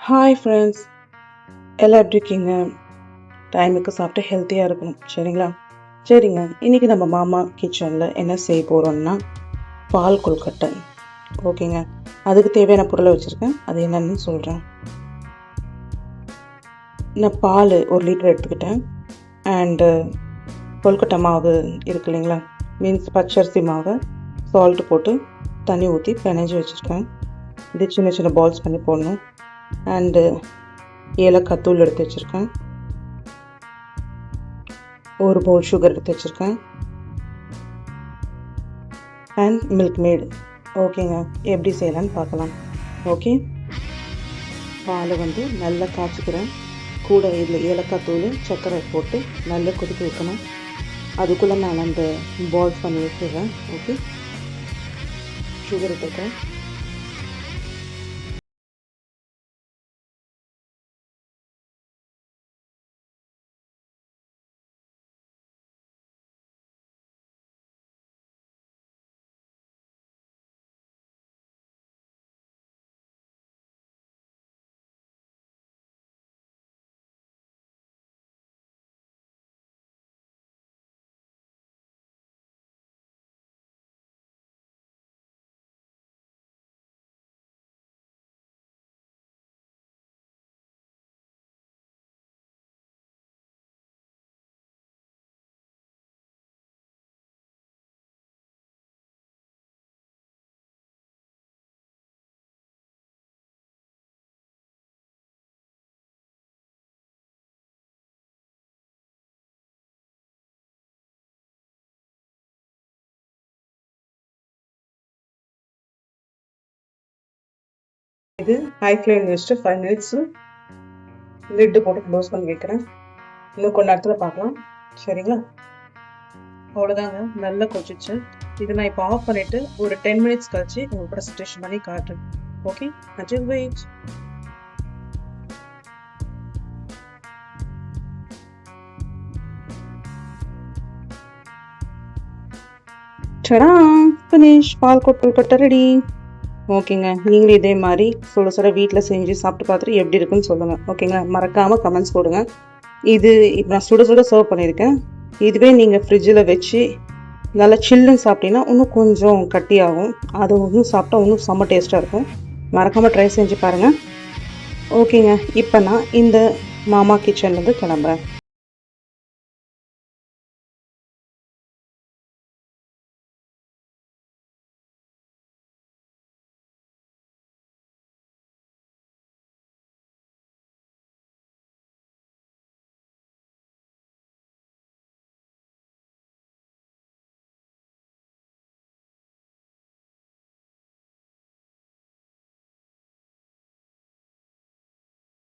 Hi friends, எல்லாம் எப்படி இருக்கீங்க? டைமுக்கு சாப்பிட்டு ஹெல்த்தியாக இருக்கணும், சரிங்களா? சரிங்க, இன்றைக்கி நம்ம மாமா கிச்சனில் என்ன செய்ய போகிறோம்னா பால் கொழுக்கட்டை. ஓகேங்க, அதுக்கு தேவையான பொருளை வச்சுருக்கேன், அது என்னன்னு சொல்கிறேன். நான் பால் 1 லிட்டர் எடுத்துக்கிட்டேன். அண்டு கொழுக்கட்டை மாவு இருக்கு இல்லைங்களா, மீன்ஸ் பச்சரிசி மாவை சால்ட்டு போட்டு தண்ணி ஊற்றி பிணைஞ்சி வச்சுருக்கேன். இது சின்ன சின்ன பால்ஸ் பண்ணி போடணும். அண்டு ஏலக்காய் தூள் எடுத்து வச்சுருக்கேன். 1 பவுல் சுகர் எடுத்து வச்சுருக்கேன். அண்ட் மில்க் மேடு. ஓகேங்க, எப்படி செய்யலான்னு பார்க்கலாம். ஓகே, பாலை நல்லா காய்ச்சிக்கிறேன். கூட இதில் ஏலக்காய் தூள் சர்க்கரை போட்டு நல்லா கொதிக்க வைக்கணும். அதுக்குள்ளே நான் அந்த பால்ஸ் பண்ணி வச்சுடுறேன். ஓகே, சுகர் எடுத்துருக்கேன். இது ஹை ஃப்ளேம் வச்சுட்டு 5 மினிட்ஸ் லிட்டு போட்டு க்ளோஸ் பண்ணி வைக்கிறேன். இன்னும் கொஞ்ச நேரத்தில் பார்க்கலாம், சரிங்களா? அவ்வளோதாங்க, நல்லா கொதிச்சு. இது நான் இப்போ ஆஃப் பண்ணிவிட்டு ஒரு 10 மினிட்ஸ் கழிச்சு உங்களுக்கு ப்ரெசன்டேஷன் பண்ணி காட்டுறேன். Okay, until wait. ஃபினிஷ், பால் கொழுக்கட்டை ரெடி. ஓகேங்க, நீங்களும் இதே மாதிரி சுட வீட்டில் செஞ்சு சாப்பிட்டு பார்த்துட்டு எப்படி இருக்குன்னு சொல்லுங்கள். ஓகேங்களா, மறக்காமல் கமெண்ட்ஸ் போடுங்க. இது இப்போ நான் சுட சர்வ் பண்ணியிருக்கேன். இதுவே நீங்கள் ஃப்ரிட்ஜில் வச்சு நல்லா சில்லுன்னு சாப்பிட்டீங்கன்னா இன்னும் கொஞ்சம் கட்டியாகும். அது சாப்பிட்டா இன்னும் செம்ம டேஸ்ட்டாக இருக்கும். மறக்காமல் ட்ரை செஞ்சு பாருங்கள். ஓகேங்க, இப்போ நான் இந்த மாமா கிச்சன்லேருந்து கிளம்புறேன்.